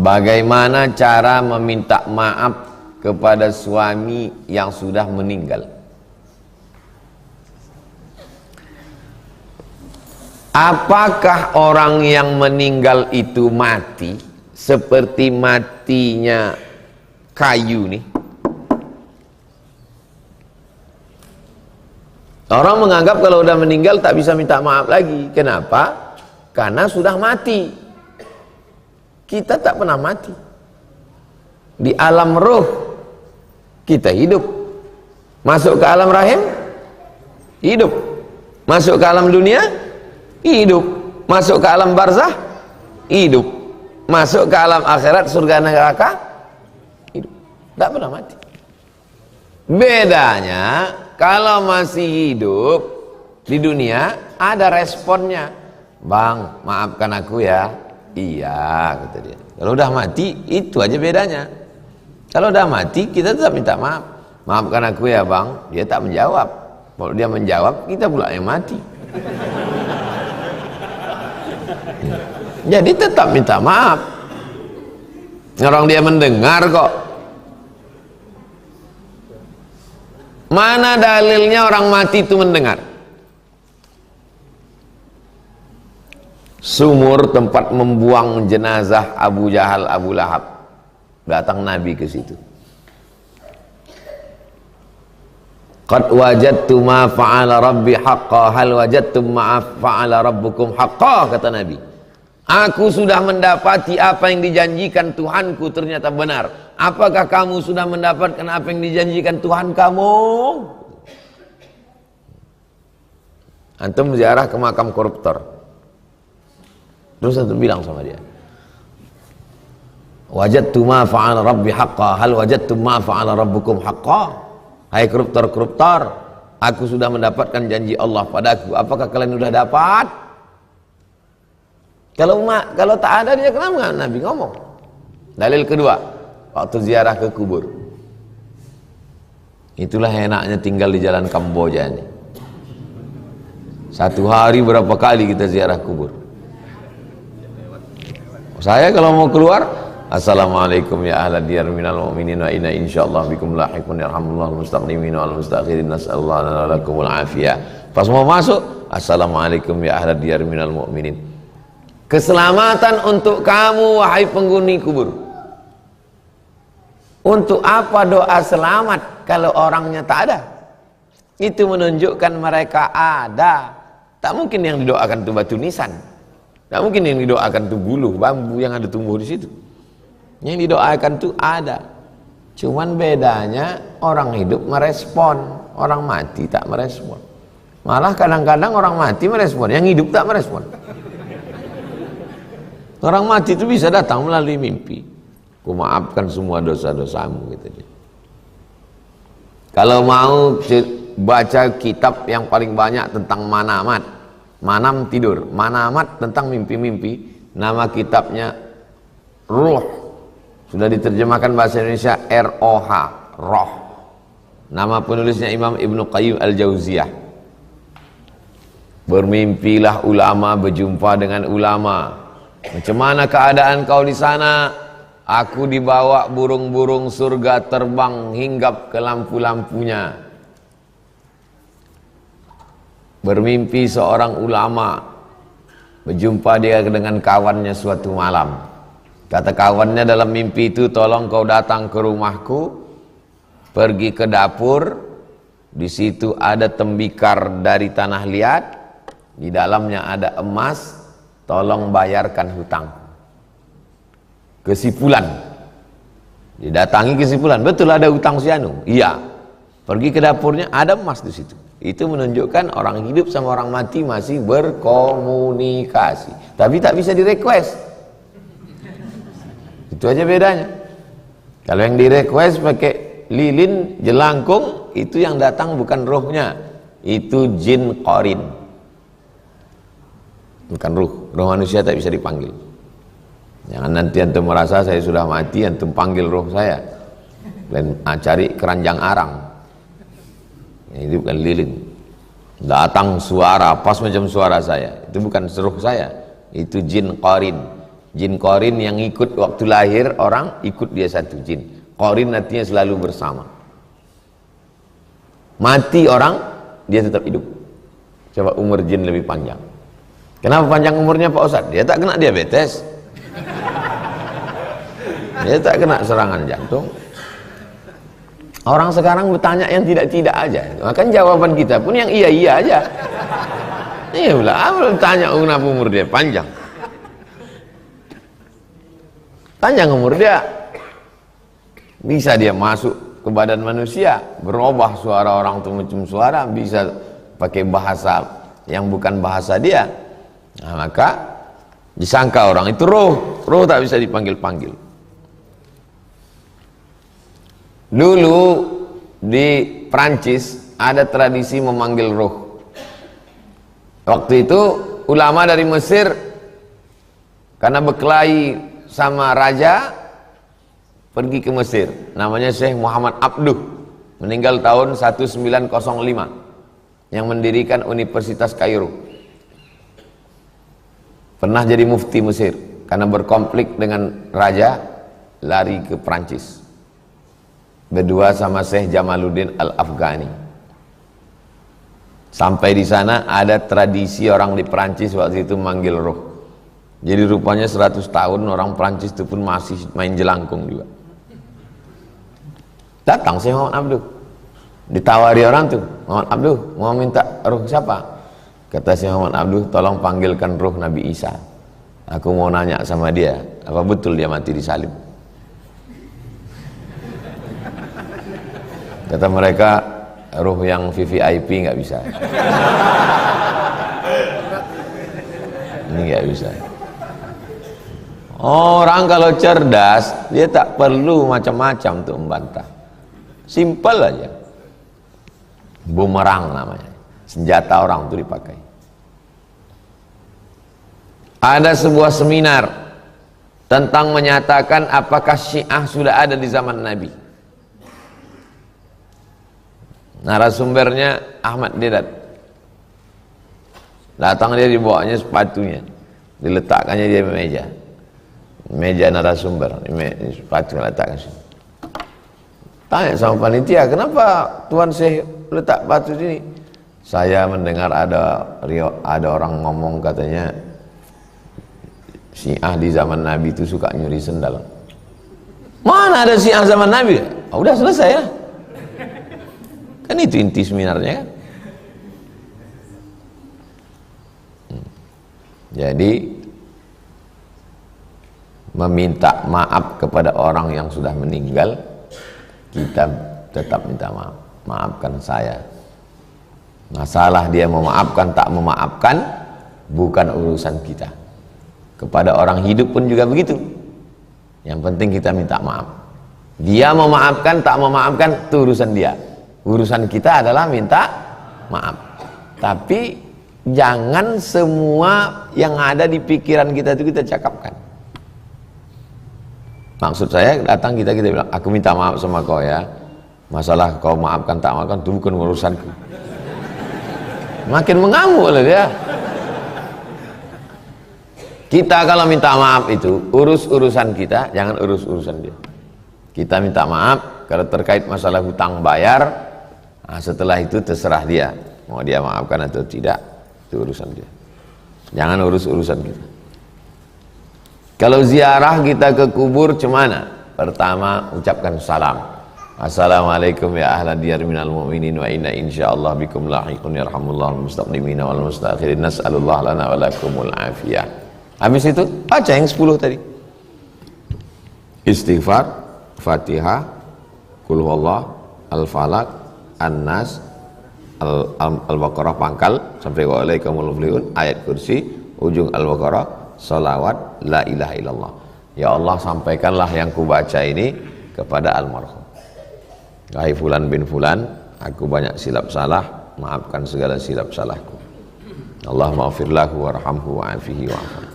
Bagaimana cara meminta maaf kepada suami yang sudah meninggal? Apakah orang yang meninggal itu mati seperti matinya kayu nih? Orang menganggap kalau udah meninggal tak bisa minta maaf lagi. Kenapa? Karena sudah mati. Kita tak pernah mati. Di alam roh kita hidup. Masuk ke alam rahim, hidup. Masuk ke alam dunia, hidup. Masuk ke alam barzah, hidup. Masuk ke alam akhirat, surga neraka, hidup. Tak pernah mati. Bedanya kalau masih hidup di dunia ada responnya. Bang, maafkan aku ya. Iya, kata dia. Kalau udah mati, itu aja bedanya. Kalau udah mati, kita tetap minta maaf. Maafkan aku ya bang. Dia tak menjawab. Kalau dia menjawab, kita pula yang mati. Jadi tetap minta maaf. Orang dia mendengar kok. Mana dalilnya orang mati itu mendengar? Sumur tempat membuang jenazah Abu Jahal, Abu Lahab. Datang Nabi ke situ. Qad wajadtu ma fa'ala rabbi haqqa, hal wajadtum ma fa'ala rabbukum haqqa, kata Nabi. Aku sudah mendapati apa yang dijanjikan Tuhanku ternyata benar. Apakah kamu sudah mendapatkan apa yang dijanjikan Tuhan kamu? Antum ziarah ke makam koruptor. Terus antum bilang sama dia, wajadtu ma fa'ala rabbi haqqa, hal wajadtum ma fa'ala rabbukum haqqa. Hai koruptor-koruptor, aku sudah mendapatkan janji Allah padaku. Apakah kalian sudah dapat? Kalau tak ada, dia kenapa Nabi ngomong? Dalil kedua, waktu ziarah ke kubur. Itulah enaknya tinggal di jalan Kamboja ini. Satu hari berapa kali kita ziarah kubur. Saya kalau mau keluar, assalamualaikum ya ahla diyar minal mu'minin wa inna insyaallah bikum lahiqun yarhamullah al-mustaqdimin wal mustakhirin nas'allahu lana lakumul afiyah. Pas mau masuk, assalamualaikum ya ahla diyar minal mu'minin. Keselamatan untuk kamu wahai penghuni kubur. Untuk apa doa selamat kalau orangnya tak ada? Itu menunjukkan mereka ada. Tak mungkin yang didoakan itu batu nisan. Tak mungkin yang didoakan itu buluh bambu yang ada tumbuh di situ. Yang didoakan itu ada. Cuman bedanya orang hidup merespon, orang mati tak merespon. Malah kadang-kadang orang mati merespon, yang hidup tak merespon. Orang mati itu bisa datang melalui mimpi. Ku maafkan semua dosa-dosamu, gitu dia. Kalau mau baca kitab yang paling banyak tentang manamat, manam tidur, manamat tentang mimpi-mimpi, nama kitabnya Ruh. Sudah diterjemahkan bahasa Indonesia ROH, Roh. Nama penulisnya Imam Ibnu Qayyim Al-Jauziyah. Bermimpilah ulama, berjumpa dengan ulama. Macam mana keadaan kau di sana? Aku dibawa burung-burung surga terbang hinggap ke lampu-lampunya. Bermimpi seorang ulama, berjumpa dia dengan kawannya suatu malam. Kata kawannya dalam mimpi itu, tolong kau datang ke rumahku, pergi ke dapur, di situ ada tembikar dari tanah liat, di dalamnya ada emas, tolong bayarkan hutang. Kesimpulan, didatangi kesimpulan, betul ada hutang si anu? Iya. Pergi ke dapurnya, ada emas di situ. Itu menunjukkan orang hidup sama orang mati masih berkomunikasi, tapi tak bisa direquest. Itu aja bedanya. Kalau yang direquest pakai lilin, jelangkung, itu yang datang bukan rohnya, itu jin qarin, bukan roh. Roh manusia tak bisa dipanggil. Jangan nanti antum merasa saya sudah mati, antum panggil roh saya. Dan cari keranjang arang. Itu bukan lilin. Datang suara pas macam suara saya, itu bukan roh saya, itu jin qarin. Jin qarin yang ikut waktu lahir orang, ikut dia satu jin. Qarin artinya selalu bersama. Mati orang, dia tetap hidup. Coba umur jin lebih panjang. Kenapa panjang umurnya Pak Ustadz? Dia tak kena diabetes. Dia tak kena serangan jantung. Orang sekarang bertanya yang tidak-tidak aja. Maka jawaban kita pun yang iya-iya aja. Iya pula, tanya kenapa umur dia panjang. Panjang umur dia, bisa dia masuk ke badan manusia, berubah suara orang itu macam suara, bisa pakai bahasa yang bukan bahasa dia. Nah, maka disangka orang itu roh tak bisa dipanggil-panggil. Dulu di Prancis ada tradisi memanggil roh. Waktu itu ulama dari Mesir karena berkelahi sama raja pergi ke Mesir, namanya Syekh Muhammad Abduh, meninggal tahun 1905, yang mendirikan Universitas Kairo. Pernah jadi mufti Mesir, karena berkonflik dengan raja, lari ke Prancis berdua sama Syekh Jamaluddin Al-Afghani. Sampai di sana ada tradisi orang di Prancis waktu itu manggil roh. Jadi rupanya 100 tahun orang Prancis itu pun masih main jelangkung juga. Datang Syekh Muhammad Abduh, ditawari orang tuh, Muhammad Abduh mau minta roh siapa? Kata Syekh Muhammad Abduh, tolong panggilkan roh Nabi Isa. Aku mau nanya sama dia, apa betul dia mati disalib? Kata mereka, roh yang VVIP nggak bisa. Ini nggak bisa. Orang kalau cerdas, dia tak perlu macam-macam untuk membantah. Simpel aja. Bumerang namanya. Senjata orang itu dipakai. Ada sebuah seminar tentang menyatakan apakah Syiah sudah ada di zaman Nabi. Narasumbernya Ahmad Dedat. Datang dia, dibawanya sepatunya, diletakkannya dia di meja narasumber, sepatu letakkan sini. Tanya sama panitia, kenapa Tuan Syekh letak batu sini? Saya mendengar ada orang ngomong katanya Syiah di zaman Nabi itu suka nyuri sendal. Mana ada Syiah zaman Nabi? Oh, udah selesai ya. Kan itu inti seminarnya kan. Jadi meminta maaf kepada orang yang sudah meninggal, kita tetap minta maaf. Maafkan saya. Masalah dia memaafkan tak memaafkan bukan urusan kita. Kepada orang hidup pun juga begitu. Yang penting kita minta maaf. Dia memaafkan tak memaafkan itu urusan dia. Urusan kita adalah minta maaf. Tapi jangan semua yang ada di pikiran kita itu kita cakapkan. Maksud saya datang kita bilang, aku minta maaf sama kau ya. Masalah kau maafkan tak maafkan itu bukan urusanku. Makin mengamuk lah dia. Kita kalau minta maaf itu urus urusan kita, jangan urus urusan dia. Kita minta maaf kalau terkait masalah hutang bayar. Nah, setelah itu terserah dia, mau dia maafkan atau tidak, itu urusan dia. Jangan urus urusan kita. Kalau ziarah kita ke kubur cemana? Pertama ucapkan salam. Assalamualaikum ya ahla diyar minal mu'minin wa inna insyaallah bikum lahiqun yarhamullahu mustaqdimina wal mustakhirin nas'alullah lana wa lakumul afiyah. Habis itu baca yang 10 tadi. Istighfar, Fatihah, Qul huwallah, Al-Falaq, An-Nas, Al-Baqarah pangkal sampai wa alaikumul muflihun, ayat kursi, ujung Al-Baqarah, salawat la ilaha illallah. Ya Allah, sampaikanlah yang kubaca ini kepada almarhum. Wahai fulan bin fulan, aku banyak silap salah, maafkan segala silap salahku. Allahumma ighfir lahu warhamhu wa'afihi wa'afan.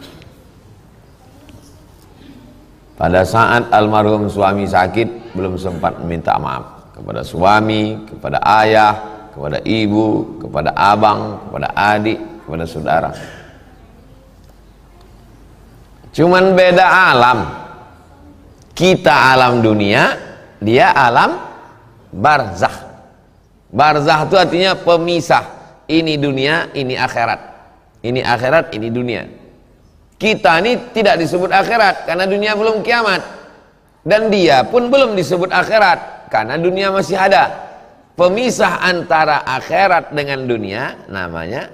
Pada saat almarhum suami sakit, belum sempat meminta maaf kepada suami, kepada ayah, kepada ibu, kepada abang, kepada adik, kepada saudara. Cuman beda alam. Kita alam dunia, dia alam barzakh. Barzakh itu artinya pemisah. Ini dunia, ini akhirat. Ini akhirat, ini dunia. Kita ini tidak disebut akhirat karena dunia belum kiamat. Dan dia pun belum disebut akhirat karena dunia masih ada. Pemisah antara akhirat dengan dunia namanya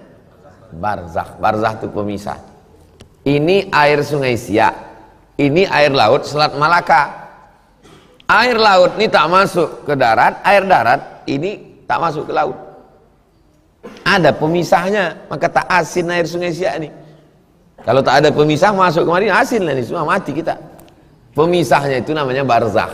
barzakh. Barzakh itu pemisah. Ini air Sungai Siak. Ini air laut Selat Malaka. Air laut ini tak masuk ke darat, air darat ini tak masuk ke laut. Ada pemisahnya, maka tak asin air Sungai Siak ini. Kalau tak ada pemisah masuk kemari asin lah ini, semua mati kita. Pemisahnya itu namanya barzakh.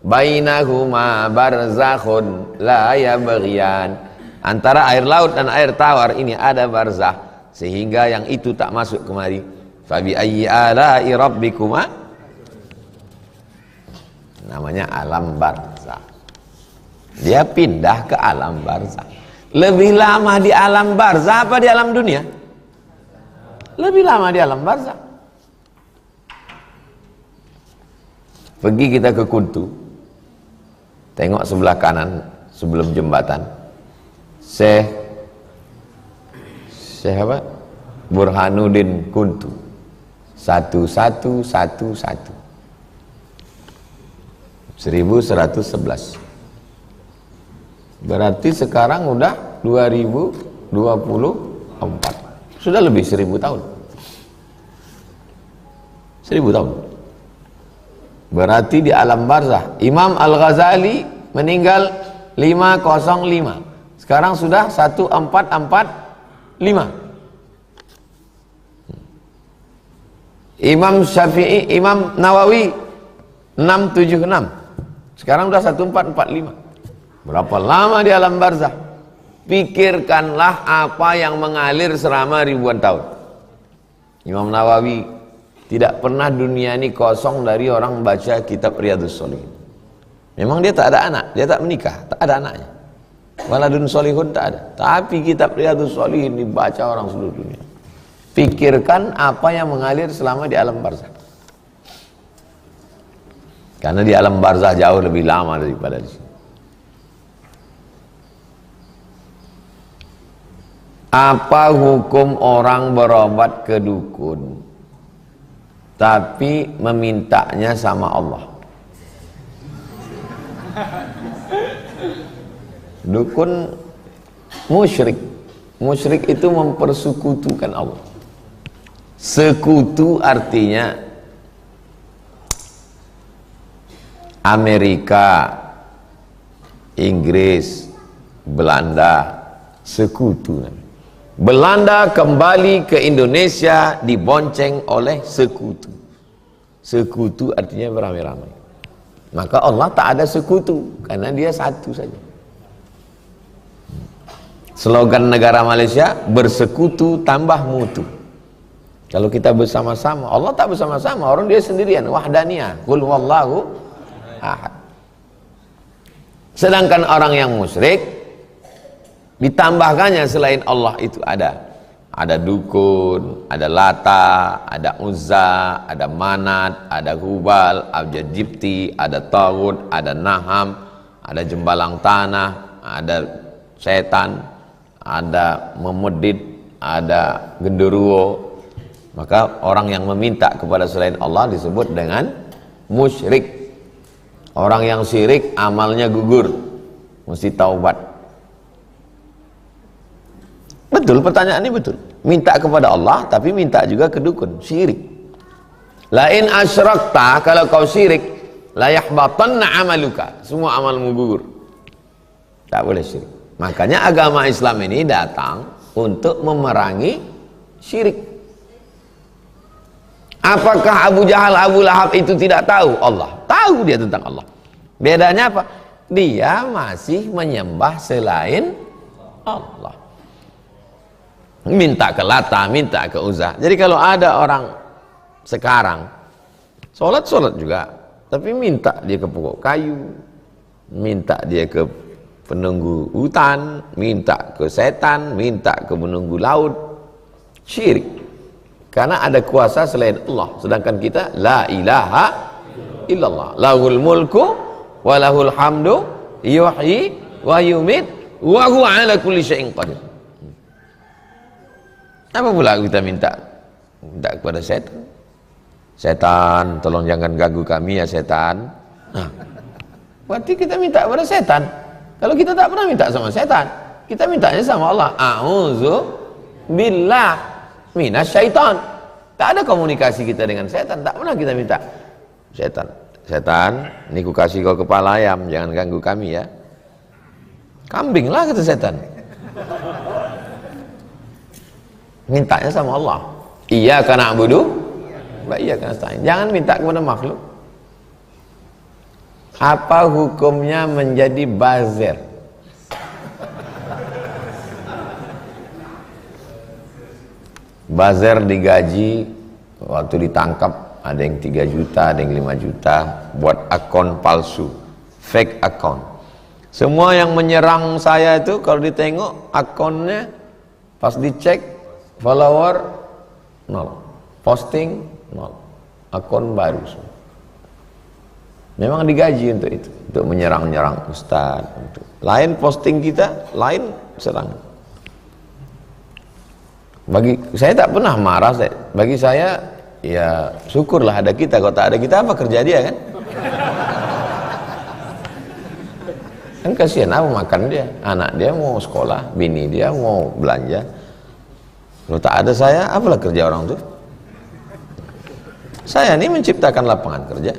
Bainahuma barzakhun la yabghiyan. Antara air laut dan air tawar ini ada barzakh, sehingga yang itu tak masuk kemari. Fabi ayyi ala'i rabbikuma, namanya alam barzakh. Dia pindah ke alam barzakh. Lebih lama di alam barzakh apa di alam dunia? Lebih lama di alam barzakh. Pergi kita ke Kuntu, tengok sebelah kanan sebelum jembatan, Syekh apa? Burhanuddin Kuntu. 1111 1111. Berarti sekarang udah 2024. Sudah lebih 1000 tahun. 1000 tahun. Berarti di alam barzakh. Imam Al-Ghazali meninggal 505. Sekarang sudah 1445. Imam Syafi'i, Imam Nawawi 676. Sekarang sudah 1445. Berapa lama di alam barzakh? Pikirkanlah apa yang mengalir selama ribuan tahun. Imam Nawawi tidak pernah dunia ini kosong dari orang baca kitab Riyadhus Shalihin. Memang dia tak ada anak, dia tak menikah, tak ada anaknya. Waladun Sholihun tak ada. Tapi kitab Riyadhus Shalihin dibaca orang seluruh dunia. Pikirkan apa yang mengalir selama di alam barzakh. Karena di alam barzakh jauh lebih lama daripada di sini. Apa hukum orang berobat ke dukun tapi memintanya sama Allah? Dukun musyrik. Musyrik itu mempersekutukan Allah. Sekutu artinya Amerika, Inggris, Belanda, sekutu. Belanda kembali ke Indonesia dibonceng oleh sekutu. Sekutu artinya beramai-ramai. Maka Allah tak ada sekutu karena dia satu saja. Slogan negara Malaysia, bersekutu tambah mutu. Kalau kita bersama-sama, Allah tak bersama-sama, orang dia sendirian, wahdaniyah, qul huwallahu ahad. Sedangkan orang yang musyrik ditambahkannya selain Allah itu ada dukun, ada Lata, ada Uzza, ada Manat, ada Hubal, ada Jibti, ada Taghut, ada Naham, ada Jembalang Tanah, ada setan, ada Memedit, ada Genderuwo. Maka orang yang meminta kepada selain Allah disebut dengan musyrik. Orang yang syirik amalnya gugur, mesti taubat. Betul, pertanyaan ini betul. Minta kepada Allah tapi minta juga ke dukun, syirik. Lain asyrakta, kalau kau syirik, la yahbatanna amaluka, semua amalmu gugur. Tak boleh syirik. Makanya agama Islam ini datang untuk memerangi syirik. Apakah Abu Jahal, Abu Lahab itu tidak tahu Allah? Tahu dia tentang Allah. Bedanya apa? Dia masih menyembah selain Allah. Minta ke Lata, minta ke Uzza. Jadi kalau ada orang sekarang sholat juga, tapi minta dia ke pokok kayu, minta dia ke penunggu hutan, minta ke setan, minta ke penunggu laut, syirik. Karena ada kuasa selain Allah, sedangkan kita la ilaha illallah. Lahul mulku wa lahul hamdu yuhyi wa yumit wa huwa ala kulli syai'in qadir. Apa pula kita minta kepada setan? Setan, tolong jangan ganggu kami ya setan. Nah, berarti kita minta kepada setan. Kalau kita tak pernah minta sama setan, kita mintanya sama Allah. A'udzu billah minasyaiton. Tak ada komunikasi kita dengan setan, tak pernah kita minta. Setan, ini ku kasih kau kepala ayam, jangan ganggu kami ya. Kambing lah kata setan. Mintanya sama Allah. Iyyaka na'budu wa iyyaka nasta'in. Jangan minta kepada makhluk. Apa hukumnya menjadi bazir? Bazir digaji, waktu ditangkap ada yang 3 juta, ada yang 5 juta buat akun palsu, fake account. Semua yang menyerang saya itu kalau ditengok akunnya, pas dicek follower 0, posting 0, akun baru semua. Memang digaji untuk itu, untuk menyerang-nyerang ustaz. Lain posting kita, lain serang. Bagi saya tak pernah marah. Bagi saya ya syukurlah ada kita. Kalau tak ada kita apa kerja dia kan? Kan kasihan apa makan dia, anak dia mau sekolah, bini dia mau belanja. Kalau tak ada saya, apalah kerja orang tuh? Saya ini menciptakan lapangan kerja.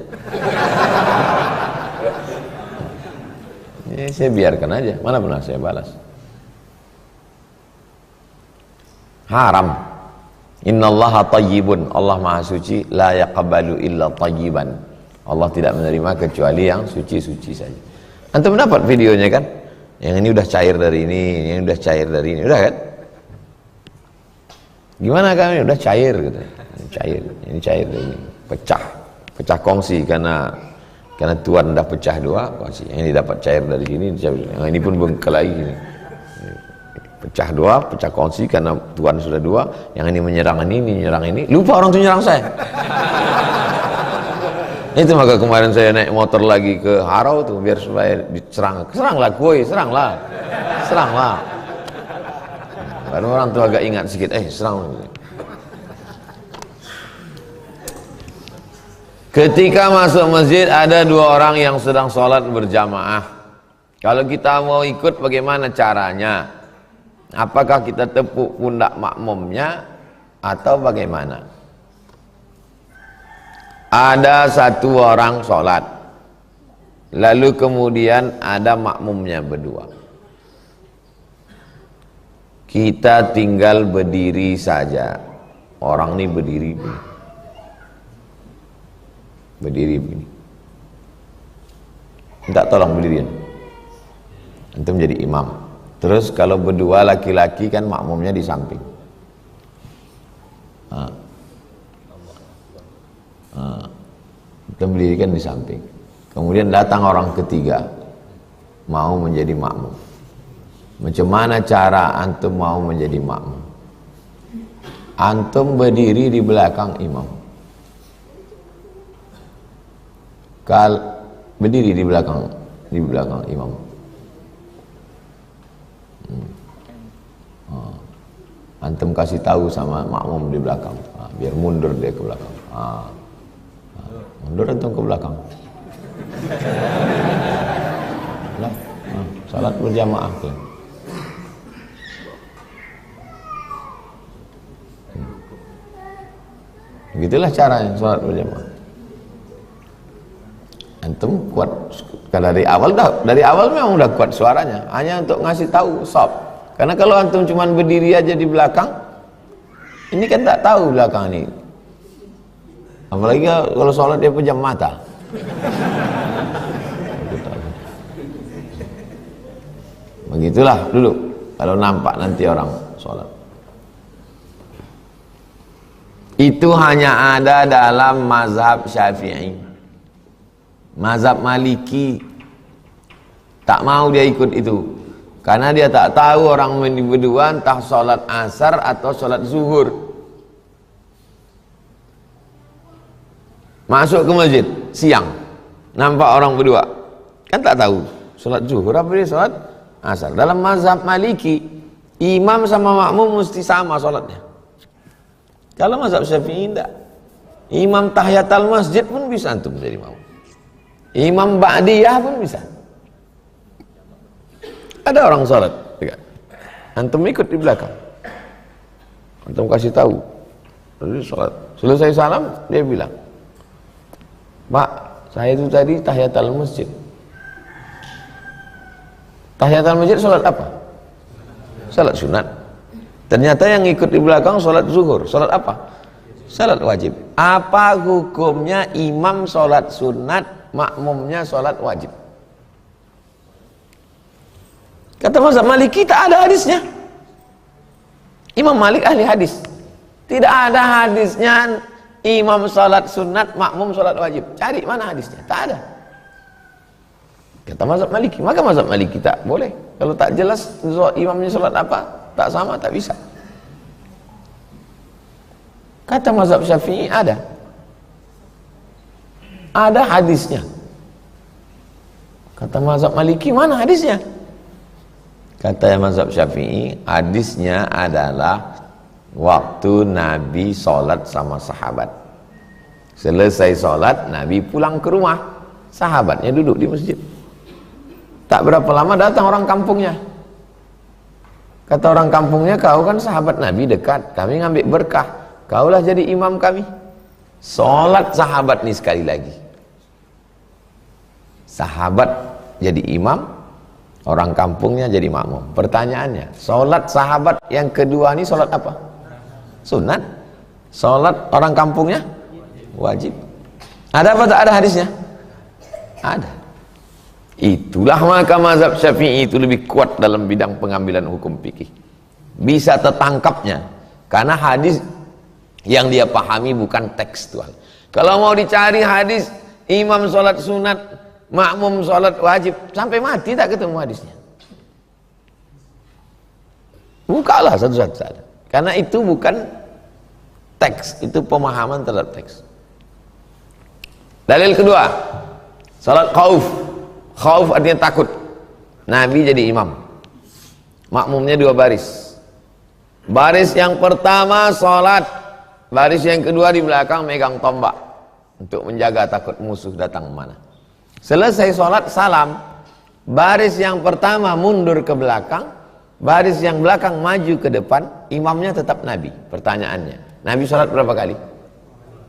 Ya, saya biarkan aja, mana pernah saya balas. Haram. Innallaha tayyibun, Allah maha suci, la yaqbalu illa tayyiban. Allah tidak menerima kecuali yang suci-suci saja. Antum mendapat videonya kan? Yang ini udah cair dari ini, yang udah cair dari ini, udah kan? Gimana kami udah cair gitu. Ini cair dari ini, pecah kongsi karena Tuhan dah pecah 2 kongsi. Yang ini dapat cair dari sini, yang ini pun bengkel lagi ini. Pecah 2, pecah kongsi karena Tuhan sudah 2. Yang ini menyerang ini, lupa orang itu nyerang saya. Itu maka kemarin saya naik motor lagi ke Harau tuh biar supaya diserang. Seranglah kuy, seranglah. Baru orang tuh agak ingat sedikit, serang. Ketika masuk masjid ada 2 orang yang sedang sholat berjamaah. Kalau kita mau ikut bagaimana caranya? Apakah kita tepuk pundak makmumnya atau bagaimana? Ada 1 orang sholat, lalu kemudian ada makmumnya berdua. Kita tinggal berdiri saja. Orang ini berdiri begini. Minta tolong berdirian. Antum jadi imam. Terus kalau berdua laki-laki kan makmumnya di samping. Antum berdirikan di samping. Kemudian datang orang ketiga mau menjadi makmum. Macam mana cara antum mau menjadi makmum? Antum berdiri di belakang imam. Berdiri di belakang imam. Antum kasih tahu sama makmum di belakang, biar mundur dia ke belakang. Mundur antum ke belakang. Salat berjamaah tuh. Begitulah caranya salat berjamaah. Antum kuat dari awal memang udah kuat suaranya, hanya untuk ngasih tahu stop. Karena kalau antum cuman berdiri aja di belakang, ini kan tak tahu belakang ini. Apalagi kalau sholat dia pejam mata. Begitulah dulu kalau nampak nanti orang sholat. Itu hanya ada dalam mazhab Syafi'i. Mazhab Maliki tak mau dia ikut itu, karena dia tak tahu orang berdua entah sholat asar atau sholat zuhur. masuk ke masjid siang, nampak orang berdua, kan tak tahu sholat zuhur apa dia sholat asar. Dalam mazhab Maliki, imam sama makmum mesti sama sholatnya. Kalau mazhab Syafi'i tidak, imam tahiyatul masjid pun bisa antum jadi makmum, imam ba'diyah pun bisa. Ada orang sholat, antum ikut di belakang, antum kasih tahu, lalu sholat, selesai salam dia bilang, Pak, saya itu tadi tahiyatul masjid. Tahiyatul masjid sholat apa? Sholat sunat. Ternyata yang ikut di belakang sholat zuhur. Sholat apa? Sholat wajib. Apa hukumnya imam sholat sunat, makmumnya sholat wajib? Kata mazhab Maliki tak ada hadisnya. Imam Malik ahli hadis. Tidak ada hadisnya imam sholat sunat, makmum sholat wajib. Cari mana hadisnya? Tak ada. Kata mazhab Maliki. Maka mazhab Maliki tak boleh. Kalau tak jelas imamnya sholat apa, tak sama, tak bisa. Kata mazhab Syafi'i ada. Ada hadisnya. Kata mazhab Maliki, mana hadisnya? Kata mazhab Syafi'i, hadisnya adalah waktu Nabi sholat sama sahabat. Selesai sholat, Nabi pulang ke rumah, sahabatnya duduk di masjid. Tak berapa lama datang orang kampungnya. Kata orang kampungnya, kau kan sahabat Nabi dekat, kami ngambil berkah, kaulah jadi imam kami. Sholat sahabat nih sekali lagi. Sahabat jadi imam, orang kampungnya jadi makmum. Pertanyaannya, sholat sahabat yang kedua ini sholat apa? Sunat. Sholat orang kampungnya wajib. Ada apa tak ada hadisnya? Ada. Itulah maka mazhab Syafi'i itu lebih kuat dalam bidang pengambilan hukum fikih. Bisa tertangkapnya karena hadis yang dia pahami bukan tekstual. Kalau mau dicari hadis imam sholat sunat, makmum sholat wajib, sampai mati tak ketemu hadisnya. Bukalah satu-satu. Karena itu bukan teks, itu pemahaman terhadap teks. Dalil kedua, salat khauf. Khauf artinya takut. Nabi jadi imam, makmumnya dua baris. Baris yang pertama salat, baris yang kedua di belakang megang tombak untuk menjaga takut musuh datang mana. Selesai salat salam, baris yang pertama mundur ke belakang, baris yang belakang maju ke depan, imamnya tetap Nabi. Pertanyaannya, Nabi sholat berapa kali?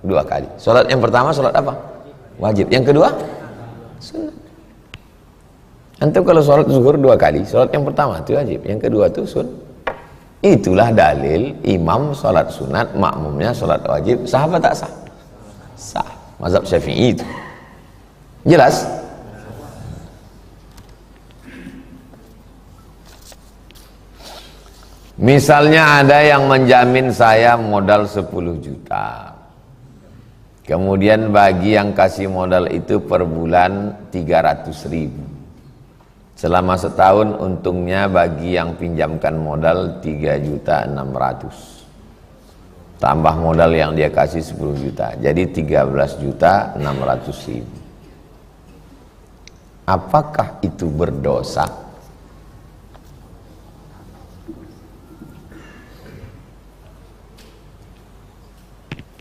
2 kali. Sholat yang pertama sholat apa? Wajib. Yang kedua? Sunat. Antum kalau sholat zuhur 2 kali, sholat yang pertama itu wajib, yang kedua itu sunat. Itulah dalil imam sholat sunat, makmumnya sholat wajib. Sah apa tak sah? Sah. Mazhab Syafi'i itu. Jelas? Misalnya ada yang menjamin saya modal 10 juta. Kemudian bagi yang kasih modal itu per bulan 300.000. Selama setahun untungnya bagi yang pinjamkan modal 3.600.000. Tambah modal yang dia kasih 10 juta. Jadi 13.600.000. Apakah itu berdosa?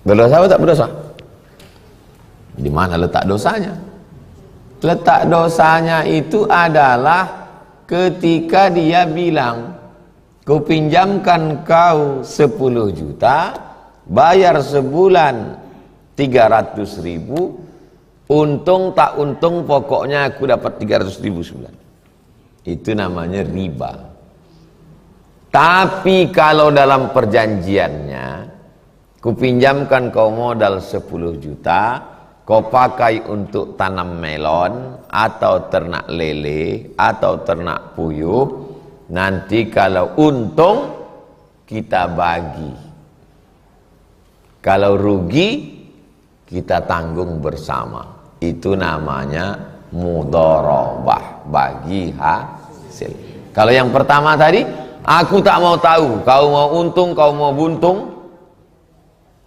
Berdosa atau tak berdosa? Di mana letak dosanya? Letak dosanya itu adalah ketika dia bilang, ku pinjamkan kau 10 juta, bayar sebulan 300.000, untung tak untung pokoknya aku dapat 300.000 sebulan. Itu namanya riba. Tapi kalau dalam perjanjiannya, ku pinjamkan kau modal 10 juta, kau pakai untuk tanam melon, atau ternak lele, atau ternak puyuh, nanti kalau untung, kita bagi. Kalau rugi, kita tanggung bersama. Itu namanya mudharabah, bagi hasil. Kalau yang pertama tadi, aku tak mau tahu, kau mau untung, kau mau buntung,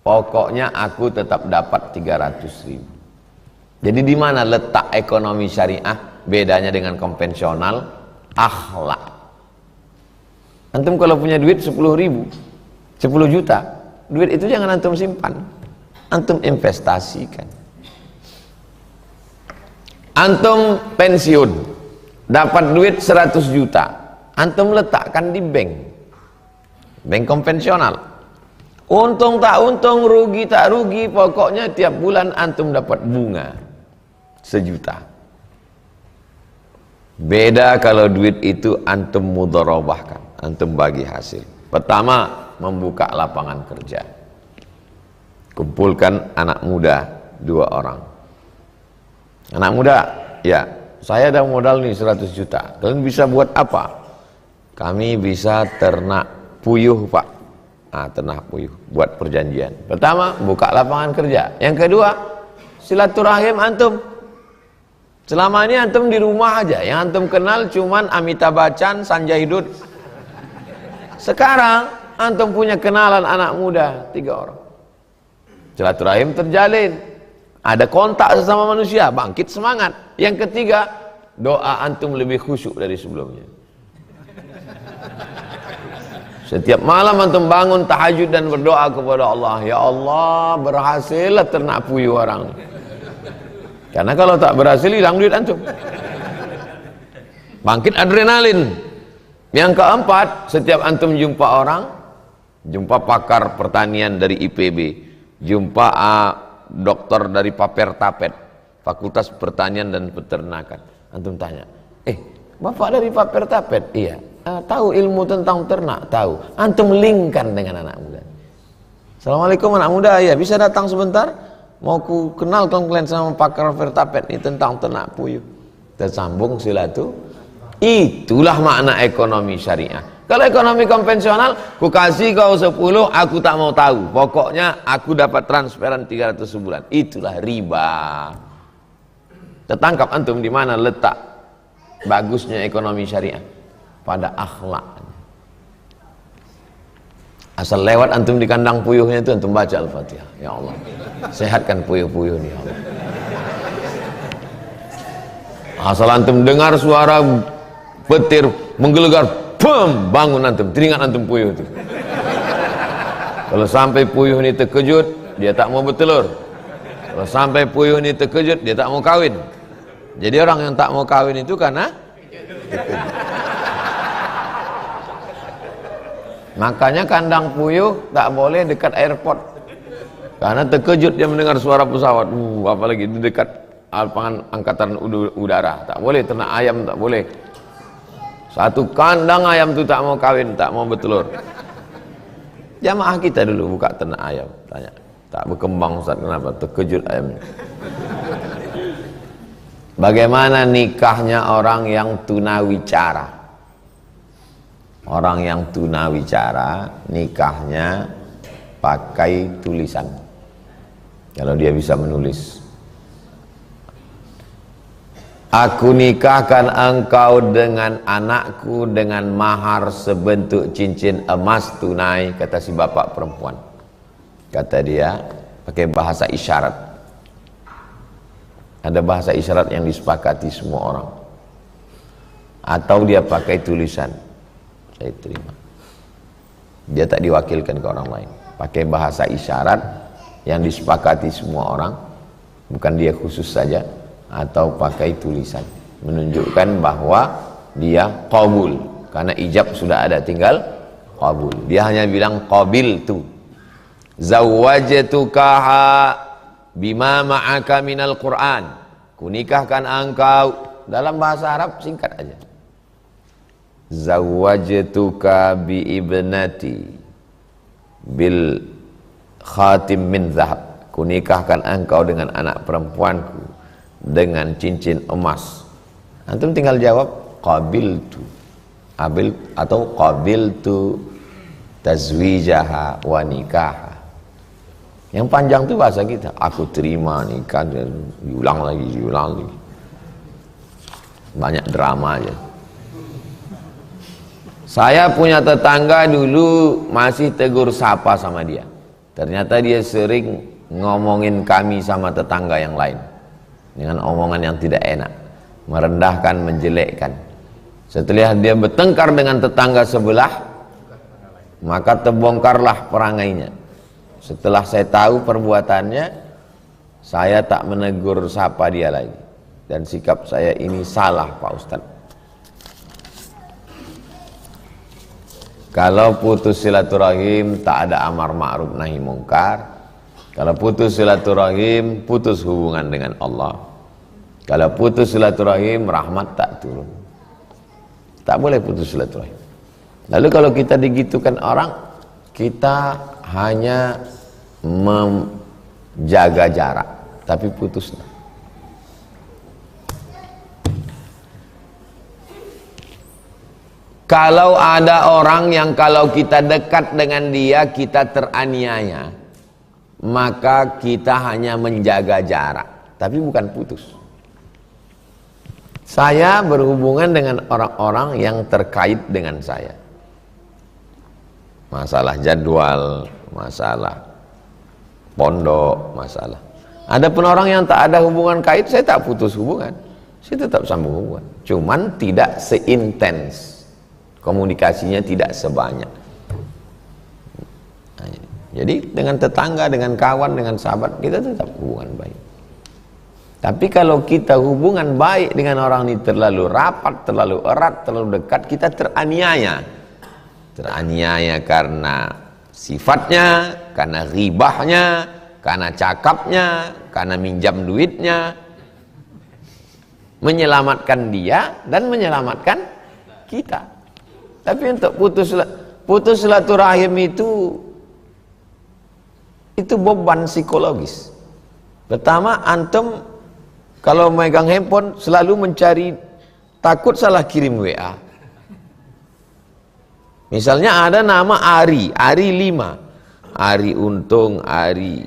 pokoknya aku tetap dapat 300.000. Jadi di mana letak ekonomi syariah bedanya dengan konvensional? Akhlak. Antum kalau punya duit 10.000, 10 juta, duit itu jangan antum simpan, antum investasikan. Antum pensiun dapat duit 100 juta, antum letakkan di bank konvensional. Untung tak untung, rugi tak rugi, pokoknya tiap bulan antum dapat bunga 1 juta. Beda kalau duit itu antum mudharabahkan, antum bagi hasil. Pertama, membuka lapangan kerja. Kumpulkan anak muda 2 orang. Anak muda, ya, saya ada modal nih 100 juta. Kalian bisa buat apa? Kami bisa ternak puyuh, Pak. Ternak puyuh, buat perjanjian. Pertama, buka lapangan kerja. Yang kedua, silaturahim antum. Selama ini antum di rumah aja, yang antum kenal cuman Amitabh Bachchan, Sanjay Dutt. Sekarang antum punya kenalan anak muda 3 orang. Silaturahim terjalin, ada kontak sesama manusia, bangkit semangat. Yang ketiga, doa antum lebih khusyuk dari sebelumnya. Setiap malam antum bangun tahajud dan berdoa kepada Allah, ya Allah, berhasillah ternak puyuh orang. Karena kalau tak berhasil, hilang duit antum. Bangkit adrenalin. Yang keempat, setiap antum jumpa orang, jumpa pakar pertanian dari IPB, jumpa dokter dari Papertapet, Fakultas Pertanian dan Peternakan. Antum tanya, Bapak dari Papertapet? Iya. Tahu ilmu tentang ternak? Tahu. Antum linkkan dengan anak muda. Assalamualaikum anak muda, ya bisa datang sebentar? Mau ku kenalkan kalian sama pakar Papertapet ini tentang ternak puyuh. Tersambung silatu. Itulah makna ekonomi syariah. Kalau ekonomi konvensional, ku kasih kau 10, aku tak mau tahu. Pokoknya aku dapat transferan 300 sebulan. Itulah riba. Tertangkap antum di mana letak bagusnya ekonomi syariah? Pada akhlak. Asal lewat antum di kandang puyuhnya itu antum baca Al-Fatihah. Ya Allah, sehatkan puyuh-puyuh ini, ya Allah. Asal antum dengar suara petir menggelegar, bam, bangun antum, teringat antum puyuh itu. Kalau sampai puyuh ini terkejut, dia tak mau bertelur. Kalau sampai puyuh ini terkejut, dia tak mau kawin. Jadi orang yang tak mau kawin itu karena terkejut. Makanya kandang puyuh tak boleh dekat airport, karena terkejut dia mendengar suara pesawat. Apalagi di dekat lapangan angkatan udara, tak boleh. Ternak ayam tak boleh. Satu kandang ayam itu tak mau kawin, tak mau bertelur. Jamaah kita dulu buka ternak ayam, tanya, tak berkembang Ustaz, kenapa? Terkejut ayamnya. Bagaimana nikahnya orang yang tunawicara? Orang yang tunawicara nikahnya pakai tulisan. Kalau dia bisa menulis, aku nikahkan engkau dengan anakku dengan mahar sebentuk cincin emas tunai, kata si bapak perempuan. Kata dia pakai bahasa isyarat. Ada bahasa isyarat yang disepakati semua orang. Atau dia pakai tulisan, saya terima. Dia tak diwakilkan ke orang lain. Pakai bahasa isyarat yang disepakati semua orang, bukan dia khusus saja. Atau pakai tulisan, menunjukkan bahwa dia qabul, karena ijab sudah ada, tinggal qabul. Dia hanya bilang qabiltu, zawwajtukaha bima ma'aka minal Qur'an, kunikahkan engkau. Dalam bahasa Arab singkat aja, zawwajtuka bi ibnati bil khatim min zahab, kunikahkan engkau dengan anak perempuanku dengan cincin emas. Antum tinggal jawab qabiltu, abil atau qabiltu tazwijaha wa nikaha. Yang panjang itu bahasa kita, aku terima nikah, diulang lagi, diulang lagi. Banyak drama aja. Saya punya tetangga dulu masih tegur sapa sama dia. Ternyata dia sering ngomongin kami sama tetangga yang lain dengan omongan yang tidak enak, merendahkan, menjelekkan. Setelah dia bertengkar dengan tetangga sebelah, maka terbongkarlah perangainya. Setelah saya tahu perbuatannya, saya tak menegur sapa dia lagi, dan sikap saya ini salah, Pak Ustadz. Kalau putus silaturahim tak ada amar ma'ruf nahi mungkar. Kalau putus silaturahim putus hubungan dengan Allah. Kalau putus silaturahim rahmat tak turun. Tak boleh putus silaturahim. Lalu kalau kita digitukan orang, kita hanya menjaga jarak, tapi putus. Kalau ada orang yang kalau kita dekat dengan dia kita teraniaya, maka kita hanya menjaga jarak, tapi bukan putus. Saya berhubungan dengan orang-orang yang terkait dengan saya. Masalah jadwal, masalah pondok, masalah. Adapun orang yang tak ada hubungan kait, saya tak putus hubungan. Saya tetap sambung hubungan. Cuman tidak seintens. Komunikasinya tidak sebanyak. Jadi dengan tetangga, dengan kawan, dengan sahabat kita tetap hubungan baik. Tapi kalau kita hubungan baik dengan orang ini terlalu rapat, terlalu erat, terlalu dekat, kita teraniaya. Teraniaya karena sifatnya, karena ghibahnya, karena cakapnya, karena minjam duitnya. Menyelamatkan dia dan menyelamatkan kita. Tapi untuk putus silaturahim itu beban psikologis. Pertama, antum kalau megang handphone selalu mencari, takut salah kirim WA. Misalnya ada nama Ari 5, Ari Untung, Ari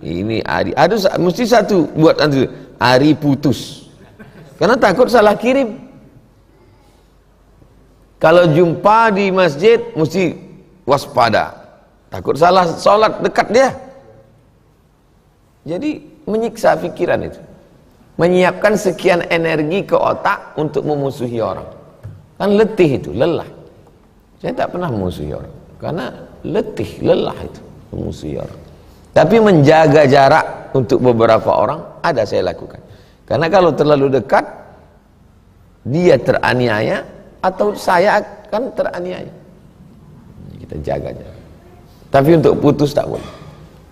ini, Ari, ada mesti satu buat antum, Ari putus, karena takut salah kirim. Kalau jumpa di masjid mesti waspada, takut salah sholat dekat dia. Jadi menyiksa pikiran itu, menyiapkan sekian energi ke otak untuk memusuhi orang. Kan letih itu, lelah. Saya tak pernah memusuhi orang, karena letih, lelah itu memusuhi orang. Tapi menjaga jarak untuk beberapa orang ada saya lakukan. Karena kalau terlalu dekat, dia teraniaya atau saya akan teraniaya. Kita jaga jarak. Tapi untuk putus tak boleh.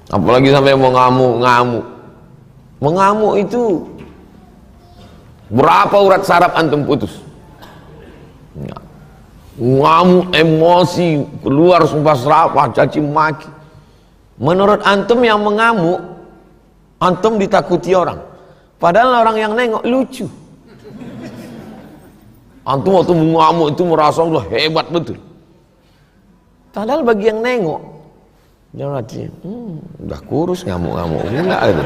Apalagi sampai mau ngamuk. Mengamuk itu berapa urat saraf antum putus? Ngamuk, emosi, keluar sumpah serapah, caci maki. Menurut antum yang mengamuk, antum ditakuti orang. Padahal orang yang nengok lucu. Antum waktu mengamuk itu merasa udah hebat betul. Padahal bagi yang nengok, dia nanti, udah kurus ngamuk-ngamuk gila itu.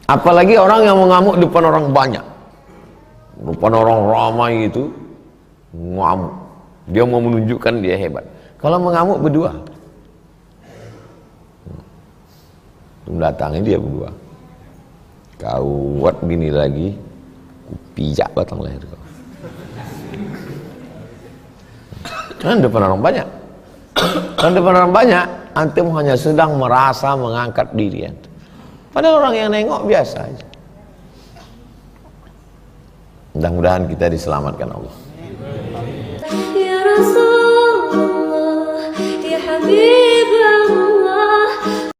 Apalagi orang yang mengamuk depan orang banyak, depan orang ramai itu ngamuk. Dia mau menunjukkan dia hebat. Kalau mengamuk berdua, datangi dia berdua. Kau buat gini lagi, ku pijak batang leher kau. Kan depan orang banyak. Kan depan orang banyak, antum hanya sedang merasa mengangkat diri antum. Padahal orang yang nengok biasa aja. Mudah-mudahan kita diselamatkan Allah.